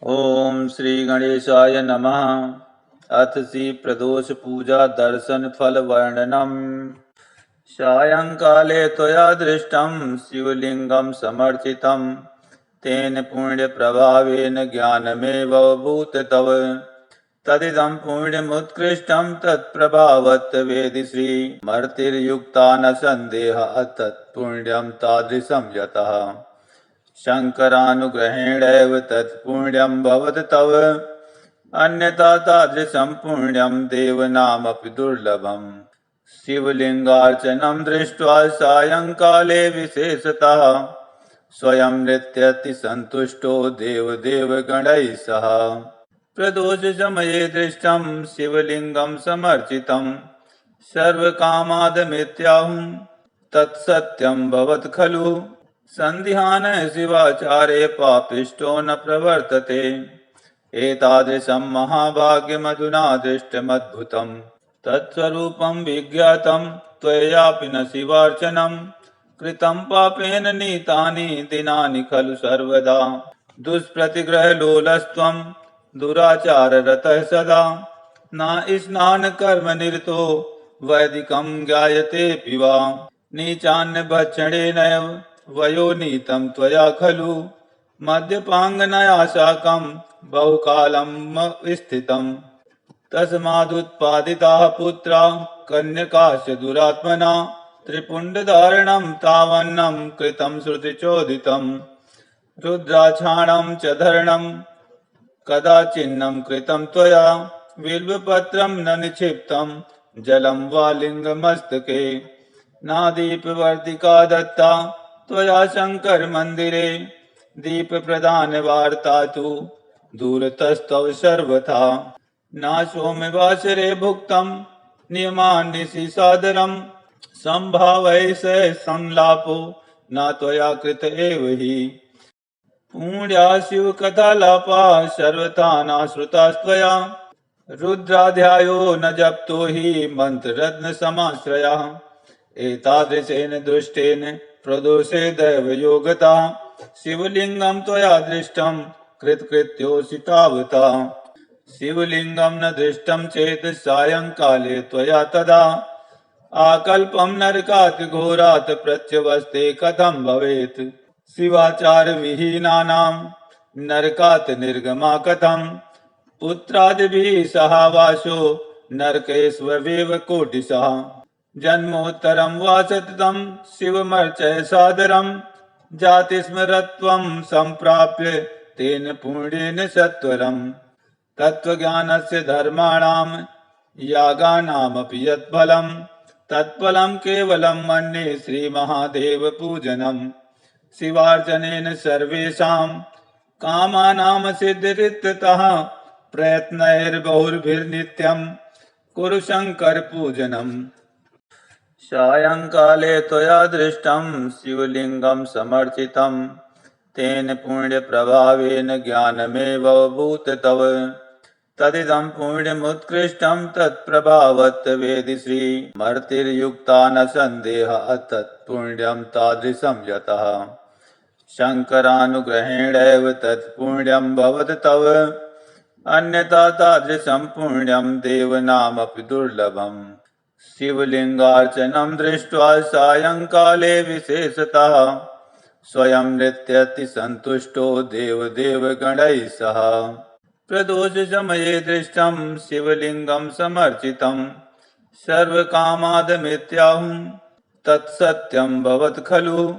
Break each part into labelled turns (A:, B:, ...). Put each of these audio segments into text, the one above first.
A: ओम श्री गणेशाय नमः। अथ श्री प्रदोष पूजा दर्शन फल वर्णनम। सायंकाले त्वया दृष्टं शिवलिंगं समर्चितं तेन पुण्य प्रभावेन ज्ञानमेवभूत तव। तदिदं पुण्यमुत्कृष्टं तत्प्रभावत् वेदि श्रीमर्तिर्युक्ता न संदेहः तत्पुण्यं तादृशं यतः शङ्करानुग्रहेणैव तत्पुण्यं भवत् तव। अन्यथा तादृशं पुण्यं देवनामपि दुर्लभम्। शिवलिङ्गार्चनं दृष्ट्वा सायङ्काले विशेषतः स्वयं नृत्यतिसन्तुष्टो देवदेवगणैः सह। प्रदोषसमये दृष्टं शिवलिङ्गं समर्चितं सर्वकामादमित्याहुं तत्सत्यं भवत् खलु। सन्धिहानः शिवाचारे पापिष्टो न प्रवर्तते। एतादृशं महाभाग्यमधुना दृष्टमद्भुतं तत्स्वरूपं विज्ञातं त्वयापि न शिवार्चनं कृतं पापेन नीतानि दिनानि खलु सर्वदा। दुष्प्रतिग्रहलोलस्त्वं दुराचाररतः सदा न स्नानकर्मनिरतो वैदिकं ज्ञायतेऽपि वा। नीचान्नभक्षणेनैव वयोनीतं त्वया खलु मद्यपाङ्गनया साकं बहुकालं स्थितं। तस्मादुत्पादिताः पुत्रा कन्यकाश्च दुरात्मना त्रिपुण्डधारणं तावन्नं कृतं श्रुतिचोदितं। रुद्राक्षाणां च धरणं कदाचिन्नं कृतं त्वया बिल्वपत्रं न निक्षिप्तं जलं वा लिङ्गमस्तके। नादीपवर्तिका दत्ता त्वया शङ्कर मन्दिरे दीपप्रदानवार्ता तु दूरतस्तव सर्वथा। न सोमवासरे भुक्तं नियमान्निशि सादरं सम्भावय स संलापो न त्वया कृत एव हि। पुण्या शिवकथालापा सर्वथा नाश्रुतास्त्वया रुद्राध्यायो न जप्तो हि मन्त्ररत्नसमाश्रयः। एतादृशेन दृष्टेन प्रदोषे दैवयोगता शिवलिङ्गं त्वया दृष्टं कृतकृत्योऽसि तावता। शिवलिङ्गं न दृष्टं चेत् सायङ्काले त्वया तदा आकल्पं नरकात् घोरात् प्रत्यवस्ते कथं भवेत्। शिवाचारविहीनानां नरकात् निर्गमा कथं पुत्रादिभिः सहावासो नरकेष्वेव कोटिशः। जन्मोत्तरं वा सततं शिवमर्चय सादरं जातिस्मरत्वं सम्प्राप्य तेन पुण्येन सत्वरम्। तत्त्वज्ञानस्य धर्माणां यागानामपि यत्फलं तत्फलं केवलं मन्ये श्रीमहादेवपूजनम्। शिवार्चनेन सर्वेषां कामानां सिद्धिरित्यतः प्रयत्नैर्बहुर्भिर्नित्यं कुरु शङ्करपूजनम्। सायङ्काले त्वया दृष्टं शिवलिङ्गं समर्चितं तेन पुण्यप्रभावेन ज्ञानमेवभूत तव। तदिदं पुण्यमुत्कृष्टं तत्प्रभावत् वेदि श्रीमर्तिर्युक्ता न संदेहः तत्पुण्यं तादृशं यतः शङ्करानुग्रहेणैव तत्पुण्यं भवत् तव। अन्यथा तादृशं पुण्यं देवनामपि दुर्लभम्। शिवलिङ्गार्चनं दृष्ट्वा सायङ्काले विशेषतः स्वयं नृत्यतिसन्तुष्टो देवदेवगणैः सह। प्रदोषसमये दृष्टं शिवलिङ्गं समर्चितं सर्वकामादमित्याहुं तत्सत्यं भवत् खलु।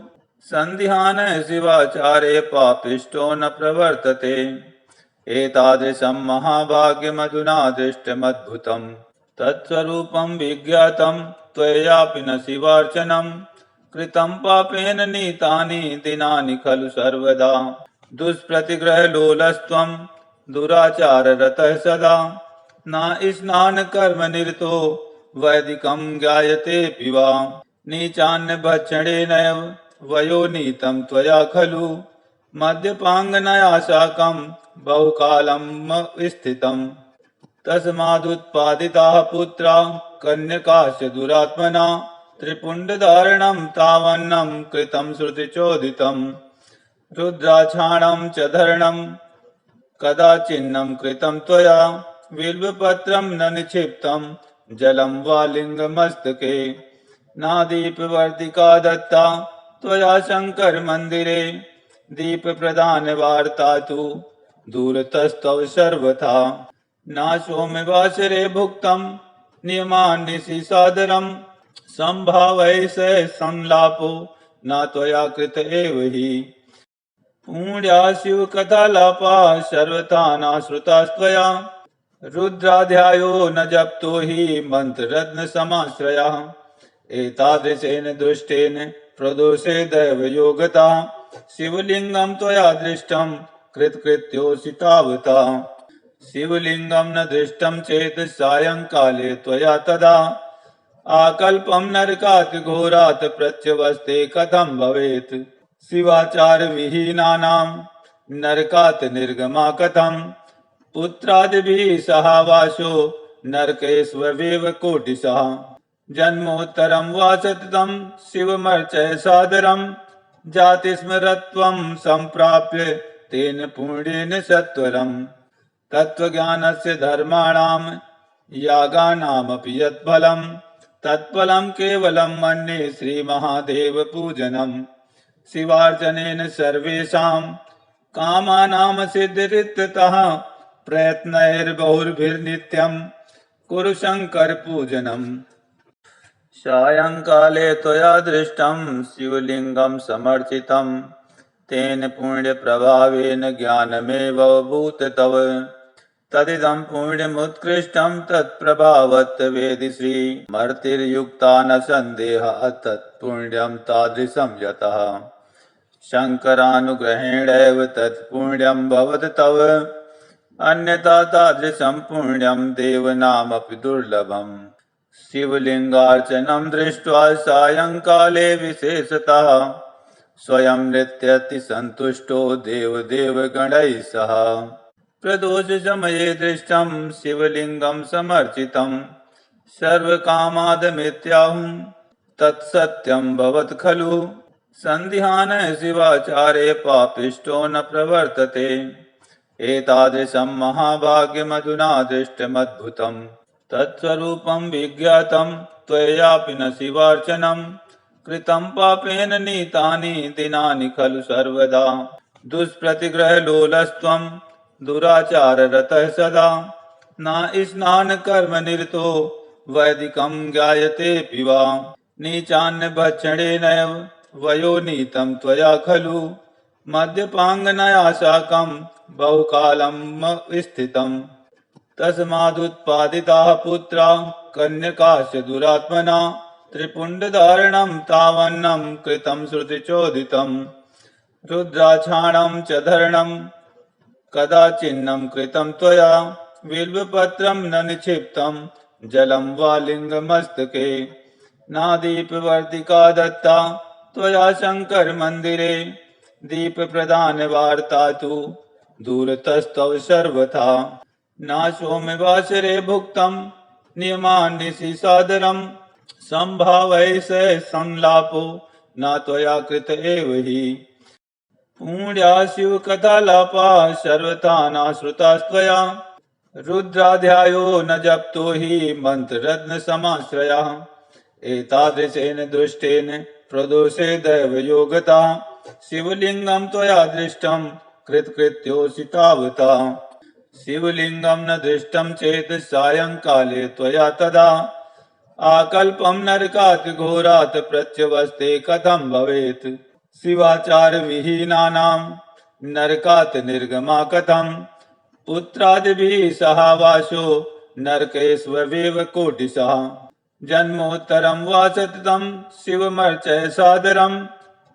A: सन्धिहानः शिवाचारे पापिष्टो न प्रवर्तते। एतादृशं महाभाग्यमधुना दृष्टमद्भुतं तत्स्वरूपं विज्ञातं त्वयापि न शिवार्चनं कृतं पापेन नीतानि दिनानि खलु सर्वदा। दुष्प्रतिग्रहलोलस्त्वं दुराचाररतः सदा न स्नानकर्मनिरतो वैदिकं ज्ञायतेऽपि वा। नीचान्नभक्षणेनैव वयोनीतं त्वया खलु मद्यपाङ्गनया साकं बहुकालं स्थितं। तस्मादुत्पादिताः पुत्रा कन्यकाश्च दुरात्मना त्रिपुण्डधारणं तावन्नं कृतं श्रुतिचोदितं। रुद्राक्षाणां च धरणं कदाचिन्नं कृतं त्वया बिल्वपत्रं न निक्षिप्तं जलं वा लिङ्गमस्तके नादीपवर्तिका दत्ता त्वया शङ्कर मन्दिरे दीपप्रदानवार्ता तु दूरतस्तव सर्वथा नाशोमिवासरे भुक्तं नियमान्निशि सादरं सम्भावय स संलापो न त्वया कृत एव हि पुण्या शिवकथालापा सर्वथा नाश्रुतास्त्वया रुद्राध्यायो न जप्तो हि मन्त्ररत्नसमाश्रयः एतादृशेन दृष्टेन प्रदोषे दैवयोगता शिवलिङ्गं त्वया दृष्टं कृतकृत्योऽसि तावता शिवलिङ्गं न दृष्टं चेत् सायङ्काले त्वया तदा आकल्पं नरकात् घोरात् प्रत्यवस्ते कथं भवेत् शिवाचारविहीनानां नरकात् निर्गमा कथं पुत्रादिभिः सहावासो नरकेष्वेव कोटिशः जन्मोत्तरं वा सततं शिवमर्चय सादरं जातिस्मरत्वं सम्प्राप्य तेन पुण्येन सत्वरम् तत्त्वज्ञानस्य धर्माणां यागानामपि यत्फलं तत्फलं केवलं मन्ये श्रीमहादेवपूजनं शिवार्चनेन सर्वेषां कामानां सिद्धिरित्यतः प्रयत्नैर्बहुर्भिर्नित्यं कुरु शङ्करपूजनम् सायङ्काले त्वया दृष्टं शिवलिङ्गं समर्चितं तेन पुण्यप्रभावेन ज्ञानमेवभूत तव तदिदं पुण्यमुत्कृष्टं तत्प्रभावत् वेदि श्रीमर्तिर्युक्ता न सन्देहः तत्पुण्यं तादृशं यतः शङ्करानुग्रहेणैव तत्पुण्यं भवत् तव अन्यथा तादृशं पुण्यं देवनामपि दुर्लभम् शिवलिङ्गार्चनं दृष्ट्वा सायङ्काले विशेषतः स्वयं नृत्यतिसन्तुष्टो देवदेवगणैः सह प्रदोषसमये दृष्टं शिवलिङ्गं समर्चितं सर्वकामादमित्याहुं तत्सत्यं भवत् खलु सन्धिहानः शिवाचारे पापिष्टो न प्रवर्तते एतादृशं महाभाग्यमधुना दृष्टमद्भुतम् तत्स्वरूपं विज्ञातं त्वयापि न शिवार्चनं कृतं पापेन नीतानि दिनानि खलु सर्वदा दुष्प्रतिग्रहलोलस्त्वं दुराचाररतः सदा न स्नानकर्मनिरतो वैदिकं ज्ञायतेऽपि वा नीचान्नभक्षणेनैव वयोनीतं त्वया खलु मद्यपाङ्गनया साकं बहुकालं स्थितम् तस्मादुत्पादिताः पुत्रा कन्यकाश्च दुरात्मना त्रिपुण्डधारणं तावन्नं कृतं श्रुतिचोदितं रुद्राक्षाणं च धरणं कदाचिन्नं कृतं त्वया बिल्वपत्रं न निक्षिप्तं जलं वा लिङ्गमस्तके नादीपवर्तिका दत्ता त्वया शङ्करमन्दिरे दीपप्रदानवार्ता तु दूरतस्तव सर्वथा नाशोमिवासरे भुक्तं नियमान्निशि सादरं सम्भावय स संलापो न त्वया कृत एव हि पुण्या शिवकथालापा सर्वथा नाश्रुतास्त्वया रुद्राध्यायो न जप्तो हि मन्त्ररत्नसमाश्रयः एतादृशेन दृष्टेन प्रदोषे दैवयोगता शिवलिङ्गं त्वया दृष्टं कृतकृत्योऽसि तावता शिवलिङ्गं न दृष्टं चेत् सायङ्काले त्वया तदा आकल्पं नरकात् घोरात् प्रत्यवस्ते कथं भवेत् शिवाचारविहीनानां नरकात् निर्गमा कथं पुत्रादिभिः सहावासो नरकेष्वेव कोटिशः जन्मोत्तरं वा सततं शिवमर्चय सादरं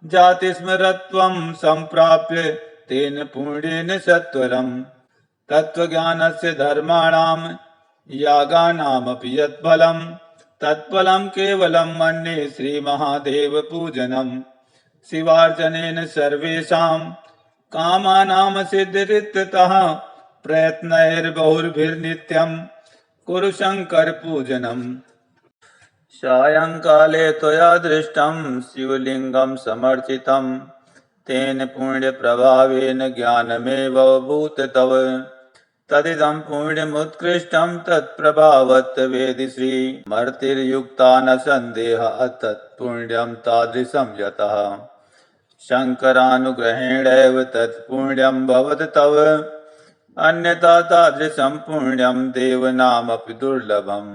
A: जातिस्मरत्वं सम्प्राप्य तेन पुण्येन सत्वरम् तत्त्वज्ञानस्य धर्माणां यागानामपि यत्फलं तत्फलं केवलं मन्ये श्रीमहादेवपूजनं शिवार्चनेन सर्वेषां कामानां सिद्धिरित्यतः प्रयत्नैर्बहुर्भिर्नित्यं कुरु शङ्करपूजनम् सायङ्काले त्वया दृष्टं शिवलिङ्गं समर्चितं तेन पुण्यप्रभावेन ज्ञानमेवभूत तव तदिदं पुण्यमुत्कृष्टं तत्प्रभावत् वेदि श्रीमर्तिर्युक्ता न सन्देहः तत्पुण्यं तादृशं यतः शङ्करानुग्रहेणैव तत्पुण्यं भवत् तव अन्यथा तादृशं पुण्यं देवनामपि दुर्लभम्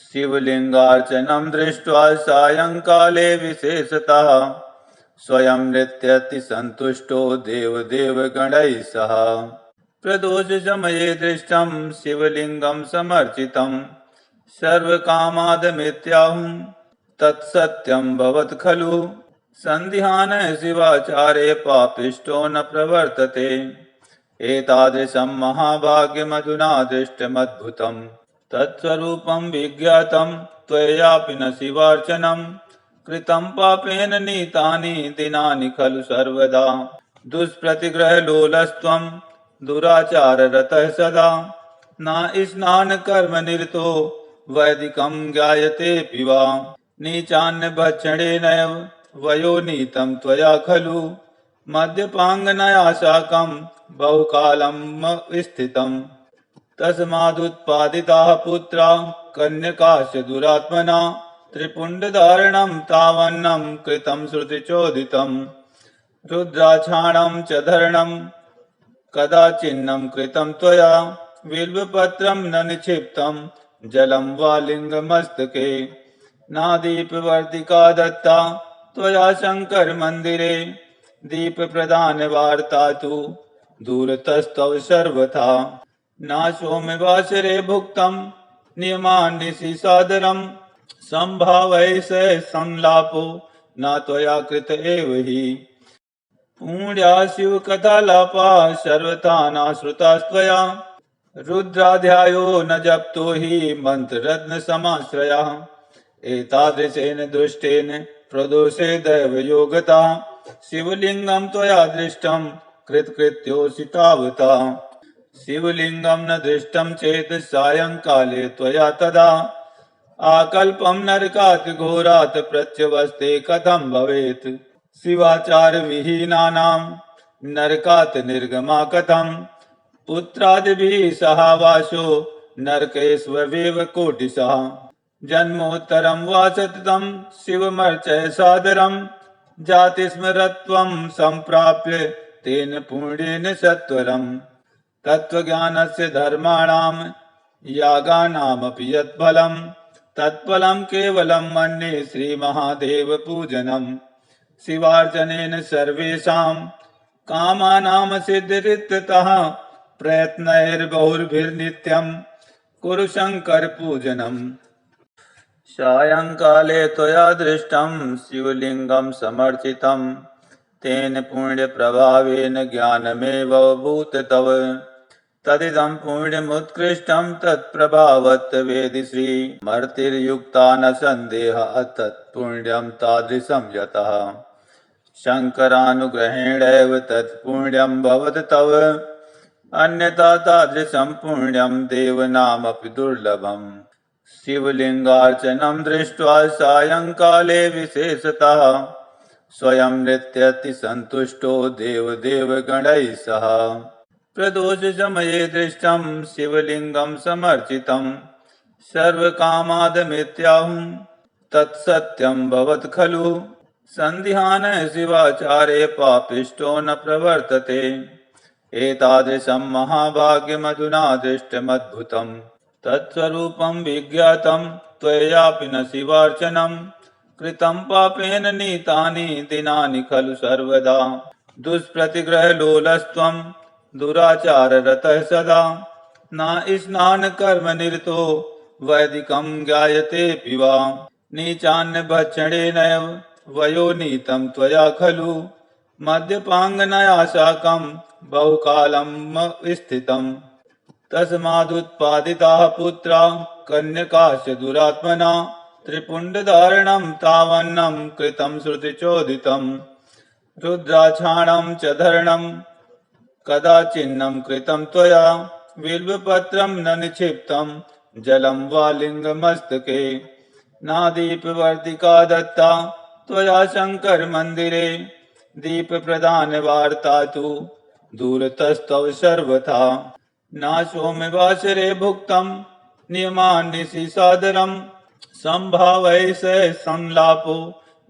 A: शिवलिङ्गार्चनं दृष्ट्वा सायङ्काले विशेषतः स्वयं नृत्यतिसन्तुष्टो देवदेवगणैः सह प्रदोषसमये दृष्टं शिवलिङ्गं समर्चितं सर्वकामादमित्याहुं तत्सत्यं भवत् खलु सन्धिहान शिवाचारे पापिष्टो न प्रवर्तते एतादृशं महाभाग्यमधुना दृष्टमद्भुतं तत्स्वरूपं विज्ञातं त्वयापि न शिवार्चनं कृतं पापेन नीतानि दिनानि खलु सर्वदा दुष्प्रतिग्रहलोलस्त्वं दुराचाररतः सदा न स्नानकर्मनिरतो वैदिकं ज्ञायतेऽपि वा नीचान्नभक्षणेनैव वयोनीतं त्वया खलु मद्यपाङ्गनया साकं बहुकालं स्थितम् तस्मादुत्पादिताः पुत्रा कन्यकाश्च दुरात्मना त्रिपुण्डधारणं तावन्नं कृतं श्रुतिचोदितं रुद्राक्षाणं च धरणं कदाचिन्नं कृतं त्वया बिल्वपत्रं न निक्षिप्तं जलं वा लिङ्गमस्तके नादीपवर्तिका दत्ता त्वया शङ्करमन्दिरे दीपप्रदानवार्ता तु दूरतस्तव सर्वथा नाशोमिवासरे भुक्तं नियमान्निशि सादरं सम्भावय स संलापो न त्वया कृत एव हि पुण्या शिवकथालापा सर्वथा नाश्रुतास्त्वया रुद्राध्यायो न जप्तो हि मन्त्ररत्नसमाश्रयः एतादृशेन दृष्टेन प्रदोषे दैवयोगता शिवलिङ्गं त्वया दृष्टं कृतकृत्योऽसि तावता शिवलिङ्गं न दृष्टं चेत् सायङ्काले त्वया तदा आकल्पं नरकात् घोरात् प्रत्यवस्ते कथं भवेत् शिवाचारविहीनानां नरकात् निर्गमा कथं पुत्रादिभिः सहावासो नरकेष्वेव कोटिशः जन्मोत्तरं वा सततं शिवमर्चय सादरं जातिस्मरत्वं सम्प्राप्य तेन पुण्येन सत्वरम् तत्त्वज्ञानस्य धर्माणां यागानामपि यत्फलं तत्फलं केवलं मन्ये श्रीमहादेवपूजनं शिवार्चनेन सर्वेषां कामानां सिद्धिरित्यतः प्रयत्नैर्बहुर्भिर्नित्यं कुरु शङ्करपूजनम् सायङ्काले त्वया दृष्टं शिवलिङ्गं समर्चितं तेन पुण्यप्रभावेन ज्ञानमेवभूत तव तदिदं पुण्यमुत्कृष्टं तत्प्रभावत् वेदि श्रीमर्तिर्युक्ता न सन्देहः तत्पुण्यं तादृशं यतः शङ्करानुग्रहेणैव तत्पुण्यं भवत् तव अन्यथा तादृशं पुण्यं देवनामपि दुर्लभम् शिवलिङ्गार्चनं दृष्ट्वा सायङ्काले विशेषतः स्वयं नृत्यतिसन्तुष्टो देवदेवगणैः सह प्रदोषसमये दृष्टं शिवलिङ्गं समर्चितं सर्वकामादमित्याहुं तत्सत्यं भवत् खलु सन्धिहान शिवाचारे पापिष्टो न प्रवर्तते एतादृशं महाभाग्यमधुना दृष्टमद्भुतं तत्स्वरूपं विज्ञातं त्वयापि न शिवार्चनं कृतं पापेन नीतानि दिनानि खलु सर्वदा दुष्प्रतिग्रहलोलस्त्वं दुराचाररतः सदा न स्नानकर्मनिरतो वैदिकं ज्ञायतेऽपि वा नीचान्नभक्षणेनैव वयोनीतं त्वया खलु मद्यपाङ्गनया साकं बहुकालं स्थितम् तस्मादुत्पादिताः पुत्रा कन्यकाश्च दुरात्मना त्रिपुण्डधारणं तावन्नं कृतं श्रुतिचोदितं रुद्राक्षाणं च धरणं कदाचिन्नं कृतं त्वया बिल्वपत्रं न निक्षिप्तं जलं वा लिङ्गमस्तके नादीपवर्तिका दत्ता त्वया शङ्करमन्दिरे दीप प्रदान वार्ता तु दूरतस्तव सर्वथा नाशोम वासरे भुक्तम नियमान्निशि सादरम संभावै स संलापो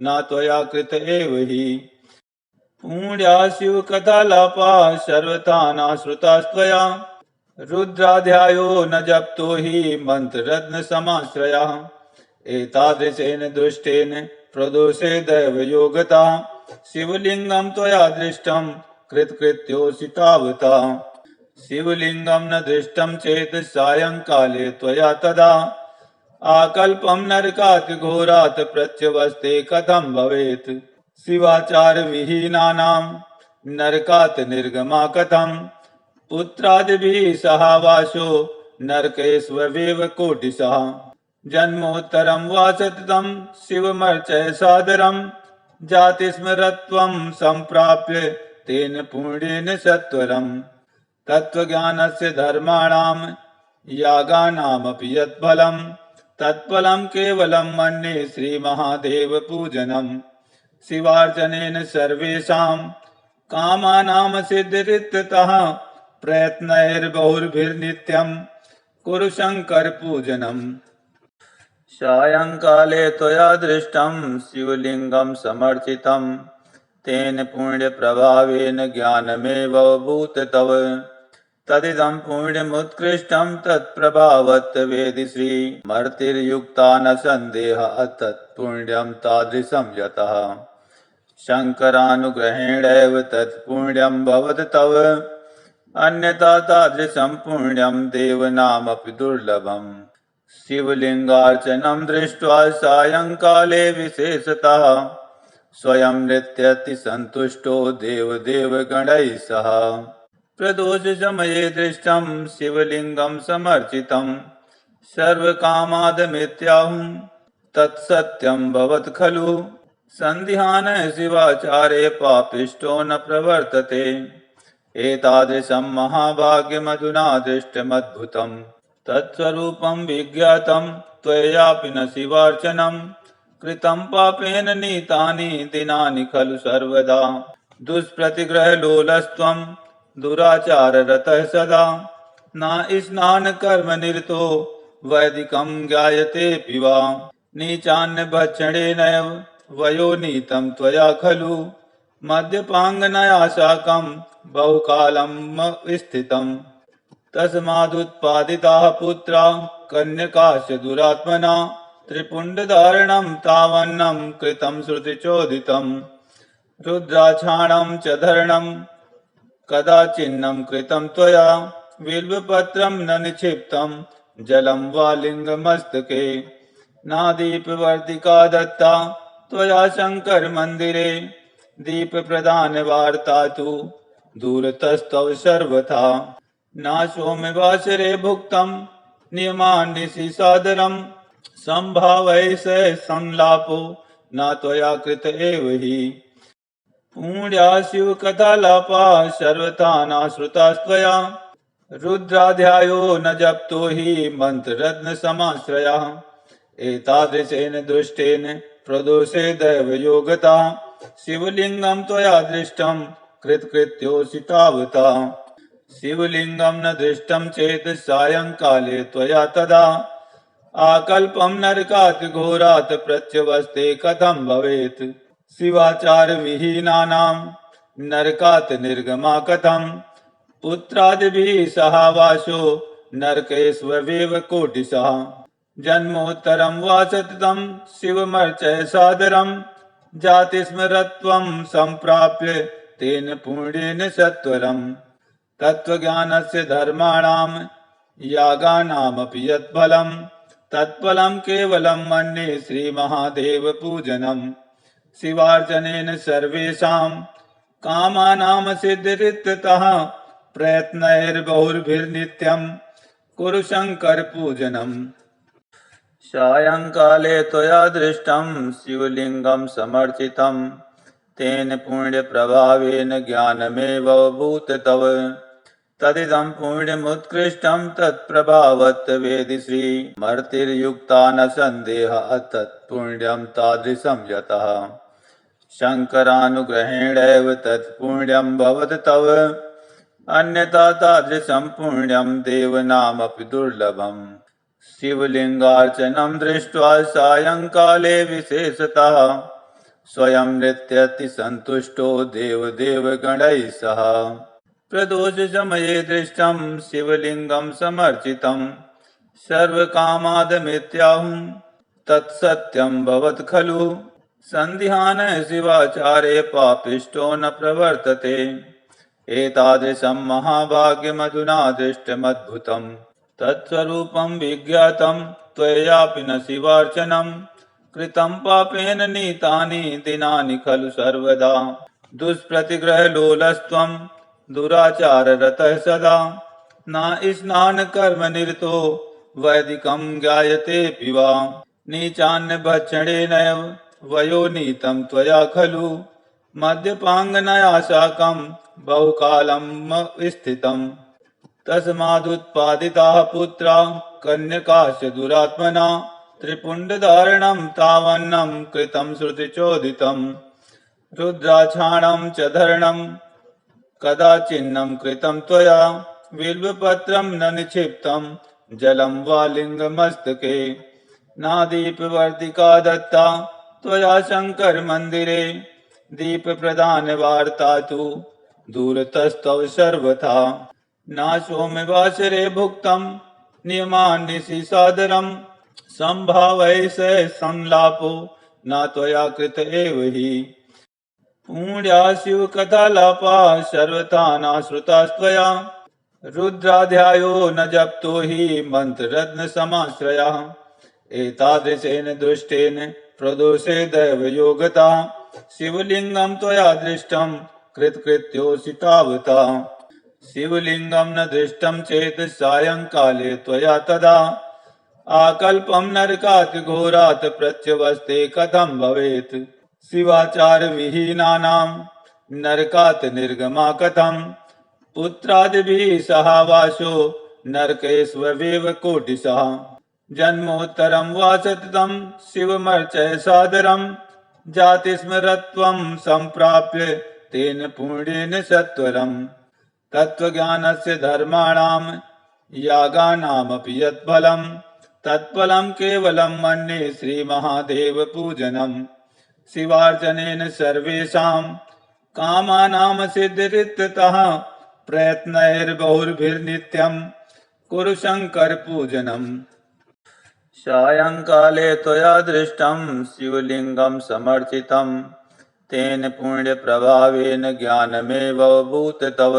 A: न त्वया कृत एव हि पुण्या शिव कथालापा सर्वथा नाश्रुतास्त्वया रुद्राध्यायो न जप्तो हि मंत्ररत्न समाश्रया एतादृशेन दृष्टेन प्रदोषे दैवयोगता शिवलिंगम त्वया दृष्टम कृतकृत्योऽसि तावता शिवलिंगम न दृष्टम चेत सायंकाले त्वया तदा आकल्पम नरकात् घोरात् प्रत्यवस्ते कथं भवेत् शिवाचार विहीनानां नरकात् निर्गमा कथं पुत्रादिभिः सहावासो नरकेष्वेव कोटिशः जन्मोत्तरं वा सततं शिवमर्चय सादरं जातिस्मरत्वं सम्प्राप्य तेन पुण्येन सत्वरम् तत्त्वज्ञानस्य धर्माणां यागानामपि यत्फलं तत्फलं केवलं मन्ये श्रीमहादेवपूजनम् शिवार्चनेन सर्वेषां कामानां सिद्धिरित्यतः प्रयत्नैर्बहुर्भिर्नित्यं कुरु शङ्करपूजनम् सायंकाले त्वया दृष्टं शिवलिंगं समर्चितं तेन पुण्यप्रभावेन ज्ञानमेवभूत तव तदिदं पुण्यमुत्कृष्टं तत्प्रभावत्वेदि श्रीमर्तिर्युक्ता न सन्देहः तत्पुण्यं तादृशं यतः शङ्करानुग्रहेणैव तत्पुण्यं भवत् तव अन्यथा तादृशं पुण्यं देवनामपि दुर्लभम् शिवलिंगार्चनं दृष्ट्वा सायंकाले विशेषतः स्वयं नृत्यतिसन्तुष्टो देवदेवगणैः सह प्रदोषसमये दृष्टं शिवलिंगं समर्चितं सर्वकामादमित्याहुं तत्सत्यं भवत् खलु सन्धिहानः शिवाचारे पापिष्टो न प्रवर्तते एतादृशं महाभाग्यमधुना दृष्टमद्भुतम् तत्स्वरूपं विज्ञातं त्वयापि न शिवार्चनं कृतं पापेन नीतानि दिनानि खलु सर्वदा दुष्प्रतिग्रहलोलस्त्वं दुराचाररतः सदा न स्नानकर्मनिरतो वैदिकं ज्ञायतेऽपि वा नीचान्नभक्षणेनैव वयोनीतं त्वया खलु मद्यपाङ्गनया साकं बहुकालं स्थितम् तस्मादुत्पादिताः पुत्रा कन्यकाश्च दुरात्मना त्रिपुण्डधारणं तावन्नं कृतं श्रुतिचोदितं रुद्राक्षाणं च धरणं कदाचिन्नं कृतं त्वया बिल्वपत्रं न निक्षिप्तं जलं वा लिङ्गमस्तके नादीपवर्तिका दत्ता त्वया शङ्करमन्दिरे दीपप्रदानवार्ता तु दूरतस्तव सर्वथा नाशोम वासरे भुक्तं नियमान्निशि सादरं संभावै स संलापो न त्वया कृत एव हि पुण्या शिवकथालापा सर्वथा नाश्रुतास्त्वया रुद्राध्यायो न जप्तो हि मंत्ररत्न समाश्रया एतादृशेन दृष्टेन प्रदोषे दैवयोगता शिवलिंगं त्वया दृष्टं कृतकृत्योऽसि तावता शिवलिंगं न दृष्टं चेत सायंकाले त्वया तदा आकल्पं नरकात् घोरात् प्रत्यवस्ते कथं भवेत् शिवाचार विहीनानां नरकात् निर्गमा कथं पुत्रादिभिः सहावासो नरकेष्वेव कोटिशः जन्मोत्तरं वा सततं शिवमर्चय सादरं जातिस्मरत्वं सम्प्राप्य तेन पुण्येन सत्वरम् तत्त्वज्ञानस्य धर्माणां यागानामपि यत्फलं तत्फलं केवलं मन्ये श्रीमहादेवपूजनम् शिवार्चनेन सर्वेषां कामानां सिद्धिरित्यतः प्रयत्नैर्बहुर्भिर्नित्यं कुरु शङ्करपूजनम् सायंकाले त्वया दृष्टं शिवलिंगं समर्चितं तेन पुण्यप्रभावेन ज्ञानमेवभूत तव तदिदं पुण्यमुत्कृष्टं तत्प्रभावत्वेदि श्रीमर्तिर्युक्ता न सन्देहः तत्पुण्यं तादृशं यतः शङ्करानुग्रहेणैव तत्पुण्यं भवत् तव अन्यथा तादृशं पुण्यं देवनामपि दुर्लभम् शिवलिङ्गार्चनं दृष्ट्वा सायङ्काले विशेषतः स्वयं नृत्यतिसन्तुष्टो देवदेवगणैः सह प्रदोषसमये दृष्टं शिवलिङ्गं समर्चितं सर्वकामादमित्याहुं तत्सत्यं भवत् खलु सन्धिहान शिवाचारे पापिष्टो न प्रवर्तते एतादृशं महाभाग्यमधुना दृष्टमद्भुतं तत्स्वरूपं विज्ञातं त्वयापि न शिवार्चनं कृतं पापेन नीतानि दिनानि खलु सर्वदा दुष्प्रतिग्रहलोलस्त्वं दुराचाररतः सदा न स्नानकर्मनिरतो वैदिकं ज्ञायतेऽपि वा नीचान्नभक्षणेनैव वयोनीतं त्वया खलु मद्यपाङ्गनया साकं बहुकालं स्थितम् तस्मादुत्पादिताः पुत्रा कन्यकाश्च दुरात्मना त्रिपुण्डधारणं तावन्नं कृतं श्रुतिचोदितं रुद्राक्षाणं च धरणं कदाचिन्नं कृतं त्वया बिल्वपत्रं न निक्षिप्तं जलं वा लिङ्गमस्तके नादीपवर्तिका दत्ता त्वया शङ्करमन्दिरे दीपप्रदानवार्ता तु दूरतस्तव सर्वथा नाशोमिवासरे भुक्तं नियमान्निशि सादरं सम्भावै स संलापो न त्वया कृत एव हि पुण्या शिवकथालापा सर्वथा नाश्रुतास्त्वया रुद्राध्यायो न जप्तो हि मन्त्ररत्नसमाश्रयः एतादृशेन दृष्टेन प्रदोषे दैवयोगता शिवलिङ्गं त्वया दृष्टं कृतकृत्योऽसि तावता शिवलिङ्गं न दृष्टं चेत् सायङ्काले त्वया तदा आकल्पं नरकात् घोरात् प्रत्यवस्ते कथं भवेत् शिवाचारविहीनानां नरकात् निर्गमा कथं पुत्रादिभिः सहावासो नरकेष्वेव कोटिशः जन्मोत्तरं वा सततं शिवमर्चय सादरं जातिस्मरत्वं सम्प्राप्य तेन पुण्येन सत्वरम् तत्त्वज्ञानस्य धर्माणां यागानामपि यत्फलं तत्फलं केवलं मन्ये श्रीमहादेवपूजनं शिवार्चनेन सर्वेषां कामानां सिद्धिरित्यतः प्रयत्नैर्बहुर्भिर्नित्यं कुरु शङ्करपूजनम् सायङ्काले त्वया दृष्टं शिवलिङ्गं समर्चितं तेन पुण्यप्रभावेन ज्ञानमेवभूत तव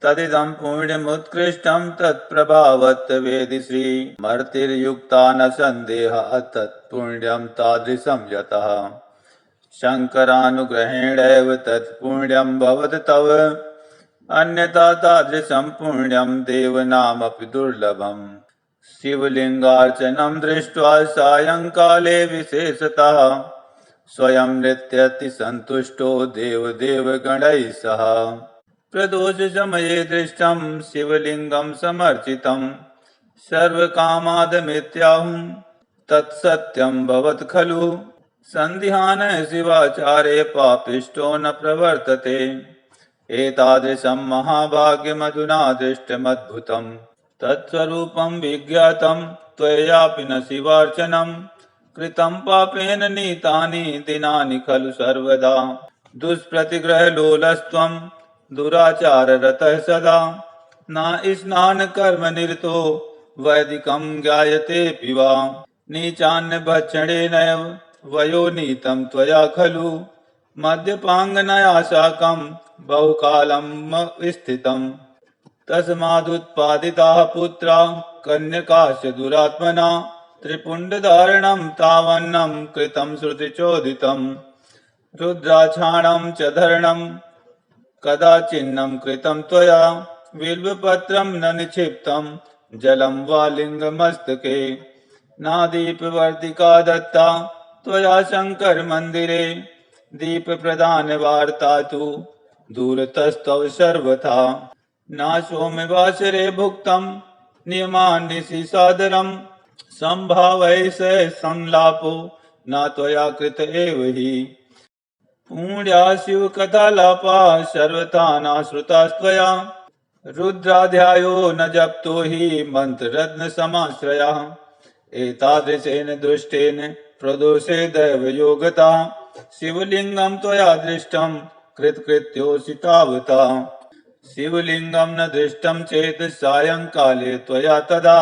A: तदिदं पुण्यमुत्कृष्टं तत्प्रभावत् वेदि श्रीमर्तिर्युक्ता न सन्देहः तत्पुण्यं तादृशं यतः शङ्करानुग्रहेणैव तत्पुण्यं भवत् तव अन्यथा तादृशं पुण्यं देवनामपि दुर्लभम् शिवलिङ्गार्चनं दृष्ट्वा सायङ्काले विशेषतः स्वयं नृत्यतिसन्तुष्टो देवदेवगणैः सह प्रदोषसमये दृष्टं शिवलिङ्गं समर्चितं सर्वकामादमित्याहुं तत्सत्यं भवत् खलु सन्धिहान शिवाचारे पापिष्टो न प्रवर्तते एतादृशं महाभाग्यमधुना दृष्टमद्भुतं तत्स्वरूपं विज्ञातं त्वयापि न शिवार्चनं कृतं पापेन नीतानि दिनानि खलु सर्वदा दुष्प्रतिग्रहलोलस्त्वं दुराचाररतः सदा न स्नानकर्मनिरतो वैदिकं ज्ञायतेऽपि वा नीचान्नभक्षणेनैव वयोनीतं त्वया खलु मद्यपाङ्गनया साकं बहुकालं स्थितम् तस्मादुत्पादिताः पुत्रा कन्यकाश्च दुरात्मना त्रिपुण्डधारणं तावन्नं कृतं श्रुतिचोदितं रुद्राक्षाणं च धरणं कदाचिन्नं कृतं त्वया बिल्वपत्रं न निक्षिप्तं जलं वा लिङ्गमस्तके नादीपवर्तिका दत्ता त्वया शङ्करमन्दिरे दीपप्रदानवार्ता तु दूरतस्तव सर्वथा नाशोमिवासरे भुक्तं नियमान्निशि सादरं सम्भावै स संलापो न त्वया कृत एव हि पुण्या शिवकथालापा सर्वथा नाश्रुतास्त्वया रुद्राध्यायो न जप्तो हि मन्त्ररत्नसमाश्रयः एतादृशेन दृष्टेन प्रदोषे दैवयोगता शिवलिङ्गं त्वया दृष्टं कृतकृत्योऽसि तावता शिवलिङ्गं न दृष्टं चेत् सायङ्काले त्वया तदा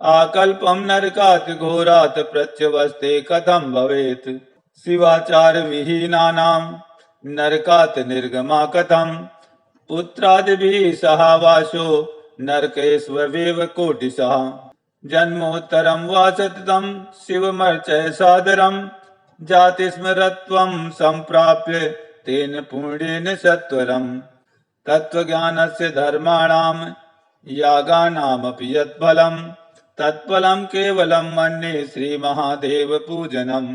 A: आकल्पं नरकात् घोरात् प्रत्यवस्ते कथं भवेत् शिवाचारविहीनानां नरकात् निर्गमा कथं पुत्रादिभिः सहावासो नरकेष्वेव कोटिशः जन्मोत्तरं वा सततं शिवमर्चय सादरं जातिस्मरत्वं सम्प्राप्य तेन पुण्येन सत्वरम् तत्त्वज्ञानस्य धर्माणां यागानामपि यत्फलं तत्फलं केवलं मन्ये श्रीमहादेवपूजनं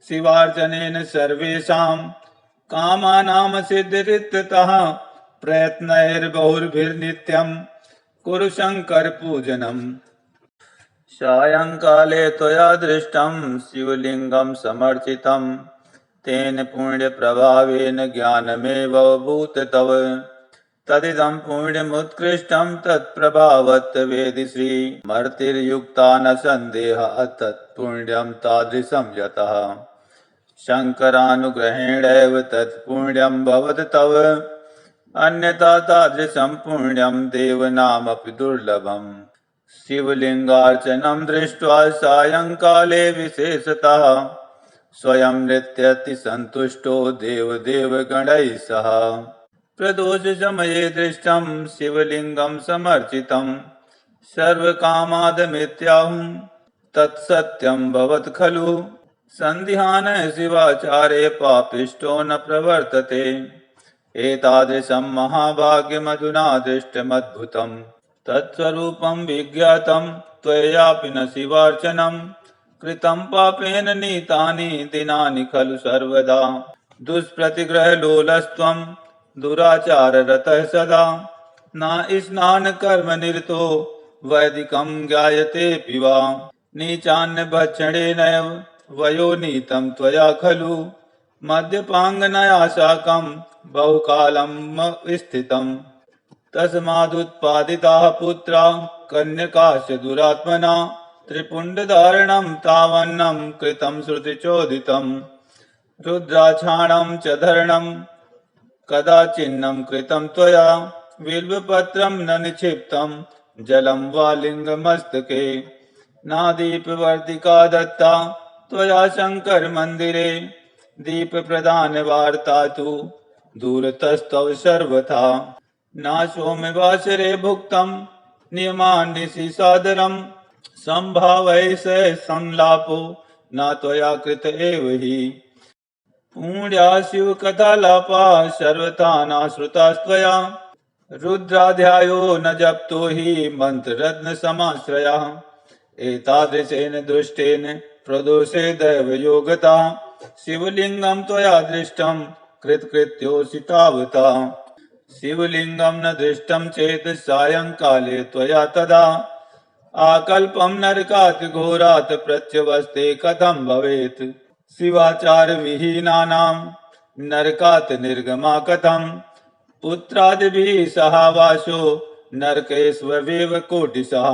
A: शिवार्चनेन सर्वेषां कामानां सिद्धिरित्यतः प्रयत्नैर्बहुर्भिर्नित्यं कुरु शङ्करपूजनम् सायङ्काले त्वया दृष्टं शिवलिङ्गं समर्चितं तेन पुण्यप्रभावेन ज्ञानमेवभूत तव तदिदं पुण्यमुत्कृष्टं तत्प्रभावत् वेदि श्रीमर्तिर्युक्ता न सन्देहः तत्पुण्यं तादृशं यतः शङ्करानुग्रहेणैव तत्पुण्यं भवत तव अन्यथा तादृशं पुण्यं देवनामपि दुर्लभम् शिवलिङ्गार्चनं दृष्ट्वा सायङ्काले विशेषतः स्वयं नृत्यतिसन्तुष्टो देवदेवगणैः सह प्रदोषसमये दृष्टं शिवलिङ्गं समर्चितं सर्वकामादमित्याहुं तत्सत्यं भवत् खलु सन्धिहानः शिवाचारे पापिष्टो न प्रवर्तते एतादृशं महाभाग्यमधुना दृष्टमद्भुतम् तत्स्वरूपं विज्ञातं त्वयापि न शिवार्चनं कृतं पापेन नीतानि दिनानि खलु सर्वदा दुष्प्रतिग्रहलोलस्त्वं दुराचाररतः सदा न स्नानकर्मनिरतो वैदिकं ज्ञायतेऽपि वा नीचान्नभक्षणेनैव वयोनीतं त्वया खलु मद्यपाङ्गनया साकं बहुकालं स्थितम् तस्मादुत्पादिताः पुत्रा कन्यकाश्च दुरात्मना त्रिपुण्डधारणं तावन्नं कृतं श्रुतिचोदितं रुद्राक्षाणां च धरणं कदाचिन्नं कृतं त्वया बिल्वपत्रं न निक्षिप्तं जलं वा लिङ्गमस्तके नादीपवर्तिका दत्ता त्वया शङ्करमन्दिरे दीपप्रदानवार्ता तु दूरतस्तव सर्वथा नाशोमिवासरे भुक्तं नियमान्निशि सादरं सम्भावै स संलापो न त्वया कृत एव हि पुण्या शिवकथालापा सर्वथा नाश्रुतास्त्वया रुद्राध्यायो न जप्तो हि मन्त्ररत्नसमाश्रयः एतादृशेन दृष्टेन प्रदोषे दैवयोगता शिवलिङ्गं त्वया दृष्टं कृतकृत्योऽसि तावता शिवलिङ्गं न दृष्टं चेत् सायङ्काले त्वया तदा आकल्पं नरकात् घोरात् प्रत्यवस्ते कथं भवेत् शिवाचारविहीनानां नरकात् निर्गमा कथं पुत्रादिभिः सहावासो नरकेष्वेव कोटिशः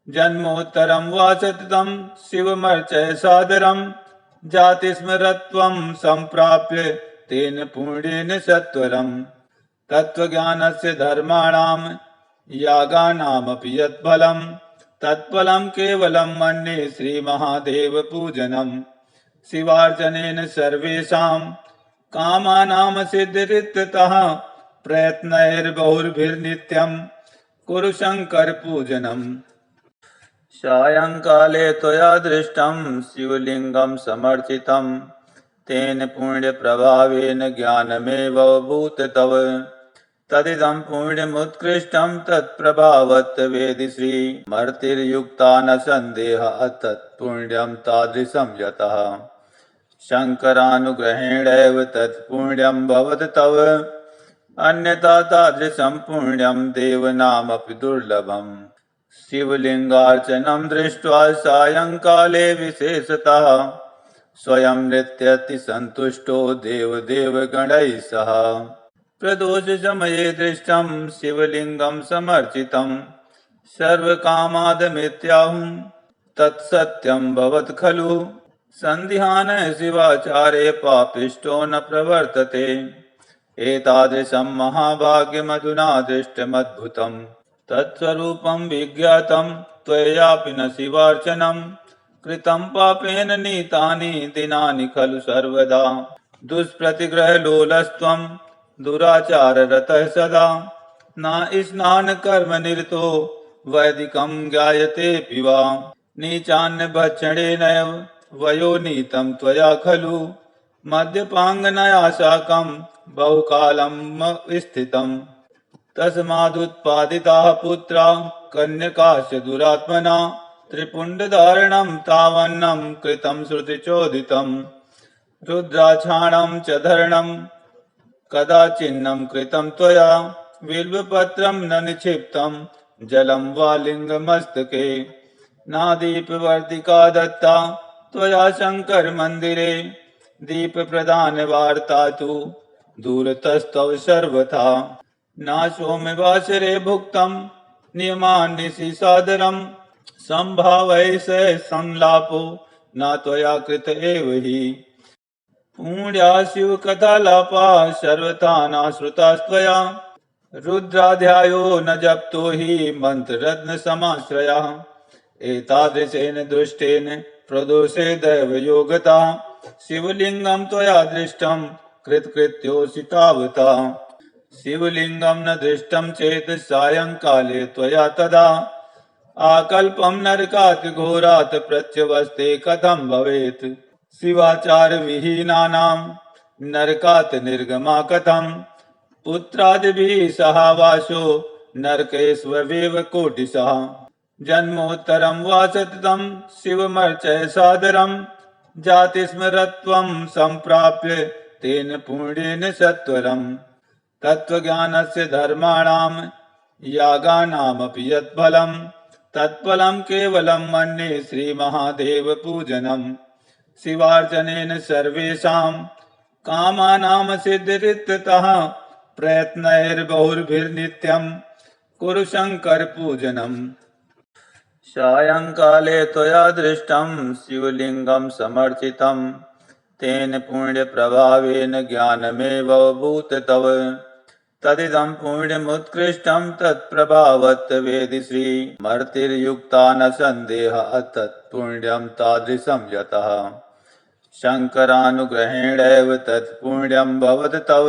A: जन्मोत्तरं वा सततं शिवमर्चय सादरं जातिस्मरत्वं सम्प्राप्य तेन पुण्येन सत्वरम् तत्त्वज्ञानस्य धर्माणां यागानामपि यत्फलं तत्फलं केवलं मन्ये श्रीमहादेवपूजनं शिवार्चनेन सर्वेषां कामानां सिद्धिरित्यतः प्रयत्नैर्बहुर्भिर्नित्यं कुरु शङ्करपूजनम् सायङ्काले त्वया दृष्टं शिवलिङ्गं समर्चितं तेन पुण्यप्रभावेन ज्ञानमेवभूत तव तदिदं पुण्यमुत्कृष्टं तत्प्रभावत् वेदि श्रीमर्तिर्युक्ता न सन्देहः तत्पुण्यं तादृशं यतः शङ्करानुग्रहेणैव तत्पुण्यं भवत तव अन्यथा तादृशं पुण्यं देवनामपि दुर्लभम् शिवलिङ्गार्चनं दृष्ट्वा सायङ्काले विशेषतः स्वयं नृत्यति सन्तुष्टो देवदेवगणैः सह प्रदोषसमये दृष्टं शिवलिङ्गं समर्चितं सर्वकामादमित्याहुं तत्सत्यं भवत् खलु सन्धिहाने शिवाचारे पापिष्टो न प्रवर्तते एतादृशं महाभाग्यमधुना दृष्टमद्भुतं तत्स्वरूपं विज्ञातं त्वयापि न शिवार्चनं कृतं पापेन नीतानि दिनानि खलु सर्वदा दुष्प्रतिग्रहलोलस्त्वं दुराचाररतः सदा न स्नानकर्मनिरतो वैदिकं ज्ञायतेऽपि वा नीचान्नभक्षणेनैव वयोनीतं त्वया खलु मद्यपाङ्गनया साकं बहुकालं स्थितं तस्मादुत्पादिताः पुत्रा कन्यकाश्च दुरात्मना त्रिपुण्डधारणं तावन्नं कृतं श्रुतिचोदितं रुद्राक्षाणं च धरणं कदाचिन्नं कृतं त्वया बिल्वपत्रं न निक्षिप्तं जलं वा लिङ्गमस्तके नादीपवर्तिका दत्ता त्वया शङ्करमन्दिरे दीपप्रदानवार्ता तु दूरतस्तव सर्वथा नाशोमिवासरे भुक्तं नियमान्निशि सादरं सम्भावै स संलापो न त्वया कृत एव हि पुण्या शिवकथालापा सर्वथा नाश्रुतास्त्वया रुद्राध्यायो न जप्तो हि मन्त्ररत्नसमाश्रयः एतादृशेन दृष्टेन प्रदोषे दैवयोगता शिवलिङ्गं त्वया दृष्टं कृतकृत्योऽसि तावता शिवलिङ्गं न दृष्टं चेत् सायङ्काले त्वया तदा आकल्पं नरकात् घोरात् प्रत्यवस्ते कथं भवेत् शिवाचारविहीनानां नरकात् निर्गमा कथं पुत्रादिभिः सहावासो नरकेष्वेव कोटिशः जन्मोत्तरं वा सततं शिवमर्चय सादरं जातिस्मरत्वं सम्प्राप्य तेन पुण्येन सत्वरम् तत्त्वज्ञानस्य धर्माणां यागानामपि यत्फलं तत्फलं केवलं मन्ये श्रीमहादेवपूजनं शिवार्चनेन सर्वेषां कामानां सिद्धिरित्यतः प्रयत्नैर्बहुर्भिर्नित्यं कुरु शङ्करपूजनम् सायङ्काले त्वया दृष्टं शिवलिङ्गं समर्चितं तेन पुण्यप्रभावेन ज्ञानमेवभूत तव तदिदं पुण्यमुत्कृष्टं तत्प्रभावत् वेदि श्रीमर्तिर्युक्ता न सन्देहः तत्पुण्यं तादृशं यतः शङ्करानुग्रहेणैव तत्पुण्यं भवत् तव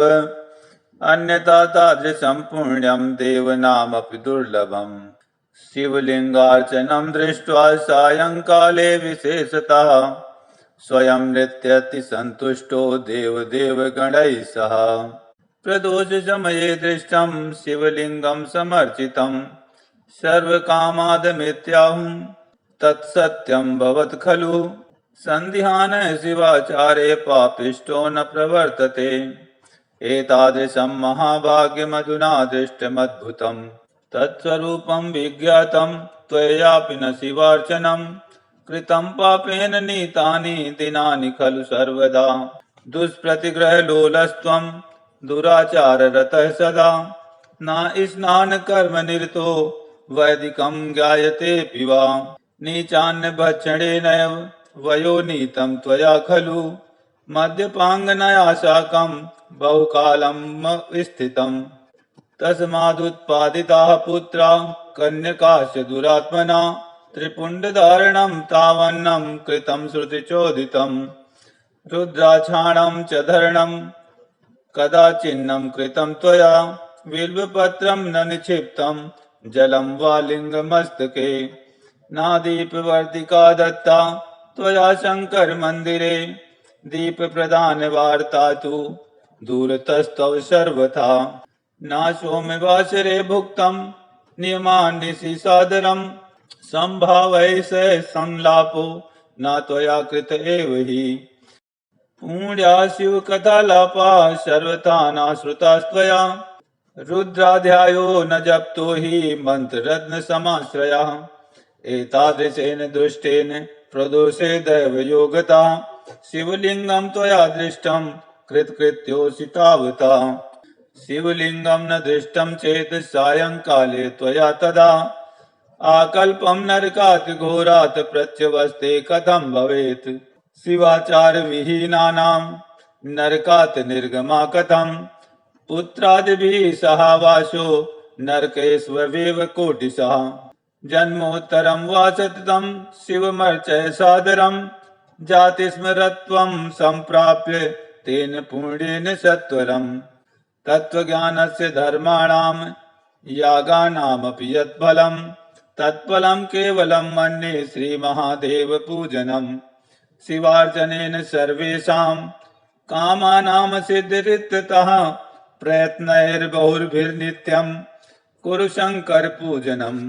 A: अन्यथा तादृशं पुण्यं देवनामपि दुर्लभम् शिवलिङ्गार्चनं दृष्ट्वा सायङ्काले विशेषतः स्वयं नृत्यति सन्तुष्टो देवदेवगणैः सह प्रदोषसमये दृष्टं शिवलिङ्गं समर्चितं सर्वकामादमित्याहुं तत्सत्यं भवत् खलु सन्धिहाने शिवाचारे पापिष्टो न प्रवर्तते एतादृशं महाभाग्यमधुना दृष्टमद्भुतं तत्स्वरूपं विज्ञातं त्वयापि न शिवार्चनं कृतं पापेन नीतानि दिनानि खलु सर्वदा दुष्प्रतिग्रहलोलस्त्वं दुराचाररतः सदा न स्नानकर्मनिरतो वैदिकं ज्ञायतेऽपि वा नीचान्नभक्षणेनैव वयोनीतं त्वया खलु मद्यपाङ्गनया साकं बहुकालं स्थितं तस्मादुत्पादिताः पुत्रा कन्यकाश्च दुरात्मना त्रिपुण्डधारणं तावन्नं कृतं श्रुतिचोदितं रुद्राक्षाणं च धरणं कदाचिन्नं कृतं त्वया बिल्वपत्रं न निक्षिप्तं जलं वा लिङ्गमस्तके नादीपवर्तिका दत्ता त्वया शङ्करमन्दिरे दीपप्रदानवार्ता तु दूरतस्तव सर्वथा नाशोमिवासरे भुक्तं नियमान्निशि सादरं सम्भावै स संलापो न त्वया कृत एव हि पुण्या शिवकथालापा सर्वथा नाश्रुतास्त्वया रुद्राध्यायो न जप्तो हि मन्त्ररत्नसमाश्रयः एतादृशेन दृष्टेन प्रदोषे दैवयोगता शिवलिंगम त्वया दृष्टम कृतकृत्योऽसि तावता शिवलिंगम न दृष्टम चेत सायंकाले त्वया तदा आकल्पम नरकात् घोरात् प्रत्यवस्ते कथम भवेत् शिवाचार विहीनानां नरकात् निर्गमा कथम पुत्रादिभिः सहावासो नरकेष्वेव कोटिशः जन्मोत्तरं वा सततं शिवमर्चय सादरं जाति स्मरत्वं संप्राप्य तेन पुण्येन सत्वरम् तत्त्वज्ञानस्य धर्माणां यागानामपि यत्फलं तत्फलं केवलं मन्ये श्रीमहादेव पूजनम् शिवार्चनेन सर्वेषां कामानां सिद्धिरित्यतः प्रयत्नैर्बहुर्भिर्नित्यं कुरु शंकर पूजनम्